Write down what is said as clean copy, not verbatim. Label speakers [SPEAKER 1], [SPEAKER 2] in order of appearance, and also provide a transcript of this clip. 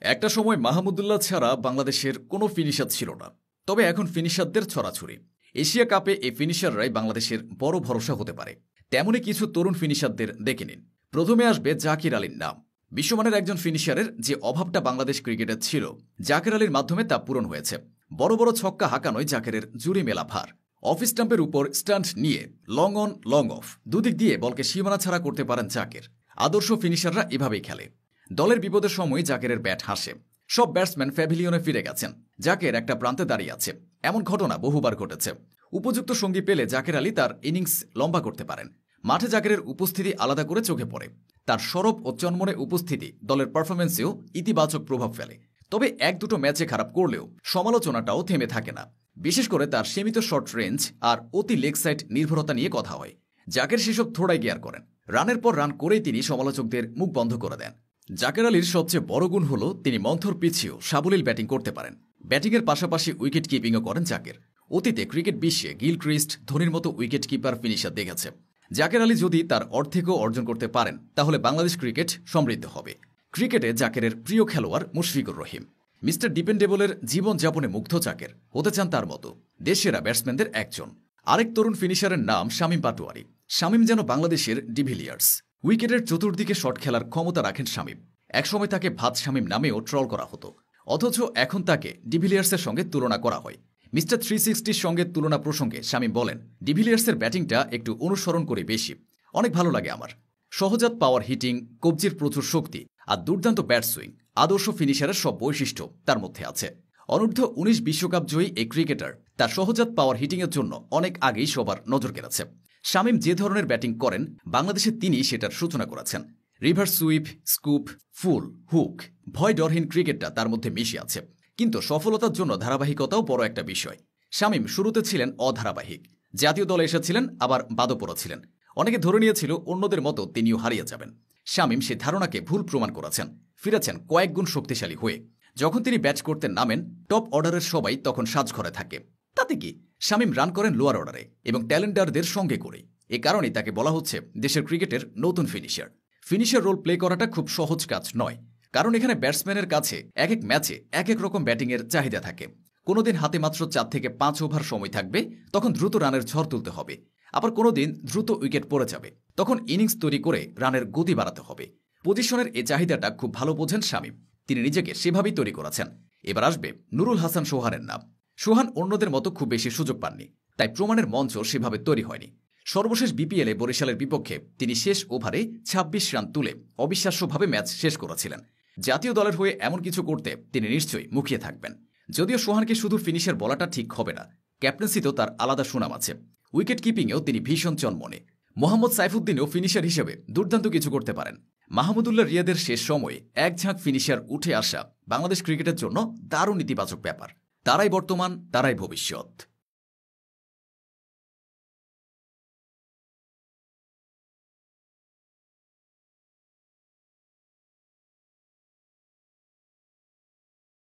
[SPEAKER 1] একটা সময় মাহমুদুল্লাহ ছাড়া বাংলাদেশের কোনো ফিনিশার ছিল না। তবে এখন ফিনিশারদের ছড়াছড়ি। এশিয়া কাপে এই ফিনিশাররাই বাংলাদেশের বড় ভরসা হতে পারে। তেমনই কিছু তরুণ ফিনিশারদের দেখে নিন। প্রথমে আসবে জাকির আলীর নাম। বিশ্বমানের একজন ফিনিশারের যে অভাবটা বাংলাদেশ ক্রিকেটে ছিল, জাকির আলীর মাধ্যমে তা পূরণ হয়েছে। বড় বড় ছক্কা হাঁকানোয় জাকিরের জুড়ি মেলা ভার। অফ স্টাম্পের উপর স্টান্ট নিয়ে লং অন লং অফ দুদিক দিয়ে বলকে সীমানা ছাড়া করতে পারেন জাকির। আদর্শ ফিনিশাররা এভাবেই খেলে। দলের বিপদের সময় জাকিরের ব্যাট হাসে। সব ব্যাটসম্যান প্যাভিলিয়নে ফিরে গেছেন, জাকির একটা প্রান্তে দাঁড়িয়ে আছে। এমন ঘটনা বহুবার ঘটেছে। উপযুক্ত সঙ্গী পেলে জাকির আলী তার ইনিংস লম্বা করতে পারেন। মাঠে জাকিরের উপস্থিতি আলাদা করে চোখে পড়ে। তার সরব ও চনমনে উপস্থিতি দলের পারফরমেন্সেও ইতিবাচক প্রভাব ফেলে। তবে এক দুটো ম্যাচে খারাপ করলেও সমালোচনাটাও থেমে থাকে না। বিশেষ করে তার সীমিত শর্ট রেঞ্জ আর অতি লেগ সাইড নির্ভরতা নিয়ে কথা হয়। জাকির সেসব থোড়াই গিয়ার করেন। রানের পর রান করেই তিনি সমালোচকদের মুখ বন্ধ করে দেন। জাকির আলীর সবচেয়ে বড় গুণ হল তিনি মন্থর পিছিয়েও সাবলীল ব্যাটিং করতে পারেন। ব্যাটিংয়ের পাশাপাশি উইকেট কিপিংও করেন জাকির। অতীতে ক্রিকেট বিশ্বে গিলক্রিস্ট, ধোনির মতো উইকেট কিপার ফিনিশার দেখেছে। জাকির আলী যদি তার অর্ধেকও অর্জন করতে পারেন তাহলে বাংলাদেশ ক্রিকেট সমৃদ্ধ হবে। ক্রিকেটে জাকিরের প্রিয় খেলোয়াড় মুশফিকুর রহিম। মিস্টার ডিপেন্ডেবলের জীবনযাপনে মুগ্ধ জাকির, হতে চান তার মতো দেশসেরা ব্যাটসম্যানদের একজন। আরেক তরুণ ফিনিশারের নাম শামীম পাটোয়ারি। শামীম যেন বাংলাদেশের ডিভিলিয়ার্স। উইকেটের চতুর্দিকে শট খেলার ক্ষমতা রাখেন শামীম। একসময় তাকে ভাত শামীম নামেও ট্রল করা হতো, অথচ এখন তাকে ডিভিলিয়ার্সের সঙ্গে তুলনা করা হয়। মিস্টার 360-র সঙ্গে তুলনা প্রসঙ্গে শামীম বলেন, ডিভিলিয়ার্সের ব্যাটিংটা একটু অনুসরণ করে বেশি, অনেক ভালো লাগে আমার। সহজাত পাওয়ার হিটিং, কবজির প্রচুর শক্তি আর দুর্দান্ত ব্যাট সুইং, আদর্শ ফিনিশারের সব বৈশিষ্ট্য তার মধ্যে আছে। অনূর্ধ্ব 19 বিশ্বকাপ জয়ী এই ক্রিকেটার তার সহজাত পাওয়ার হিটিংয়ের জন্য অনেক আগেই সবার নজর কেড়েছে। শামীম যে ধরনের ব্যাটিং করেন, বাংলাদেশে তিনি সেটার সূচনা করেছেন। রিভার্স সুইপ, স্কুপ, ফুল, হুক, ভয় ডরহীন ক্রিকেটটা তার মধ্যে মিশে আছে। কিন্তু সফলতার জন্য ধারাবাহিকতাও বড় একটা বিষয়। শামীম শুরুতে ছিলেন অধারাবাহিক। জাতীয় দলে এসেছিলেন, আবার বাদও ছিলেন। অনেকে ধরে নিয়েছিল অন্যদের মতো তিনিও হারিয়ে যাবেন। শামীম সে ধারণাকে ভুল প্রমাণ করেছেন, ফিরেছেন কয়েক গুণ শক্তিশালী হয়ে। যখন তিনি ব্যাট করতে নামেন, টপ অর্ডারের সবাই তখন সাজঘরে থাকে। তাতে কি, শামীম রান করেন লোয়ার অর্ডারে এবং ট্যালেন্টারদের সঙ্গে করে। এ কারণেই তাকে বলা হচ্ছে দেশের ক্রিকেটের নতুন ফিনিশার। ফিনিশার রোল প্লে করাটা খুব সহজ কাজ নয়, কারণ এখানে ব্যাটসম্যানের কাছে এক এক ম্যাচে এক এক রকম ব্যাটিংয়ের চাহিদা থাকে। কোনোদিন হাতে মাত্র 4 থেকে 5 ওভার সময় থাকবে, তখন দ্রুত রানের ঝড় তুলতে হবে। আবার কোনোদিন দ্রুত উইকেট পড়ে যাবে, তখন ইনিংস তৈরি করে রানের গতি বাড়াতে হবে। পজিশনের এই চাহিদাটা খুব ভালো বোঝেন শামীম। তিনি নিজেকে সেভাবেই তৈরি করেছেন। এবার আসবে নুরুল হাসান সোহানের নাম। সোহান অন্যদের মতো খুব বেশি সুযোগ পাননি, তাই প্রমাণের মঞ্চ সেভাবে তৈরি হয়নি। সর্বশেষ বিপিএলে বরিশালের বিপক্ষে তিনি শেষ ওভারে 26 রান তুলে অবিশ্বাস্যভাবে ম্যাচ শেষ করেছিলেন। জাতীয় দলের হয়ে এমন কিছু করতে তিনি নিশ্চয়ই মুখিয়ে থাকবেন। যদিও সোহানকে শুধু ফিনিশার বলাটা ঠিক হবে না, ক্যাপ্টেন্সিতেও তার আলাদা সুনাম আছে। উইকেট কিপিংয়েও তিনি ভীষণ চনমনে। মোহাম্মদ সাইফুদ্দিনও ফিনিশার হিসেবে দুর্দান্ত কিছু করতে পারেন। মাহমুদুল্লাহ রিয়াদের শেষ সময়ে এক ঝাঁক ফিনিশার উঠে আসা বাংলাদেশ ক্রিকেটের জন্য দারুণ ইতিবাচক ব্যাপার। তারাই বর্তমান, তারাই ভবিষ্যৎ।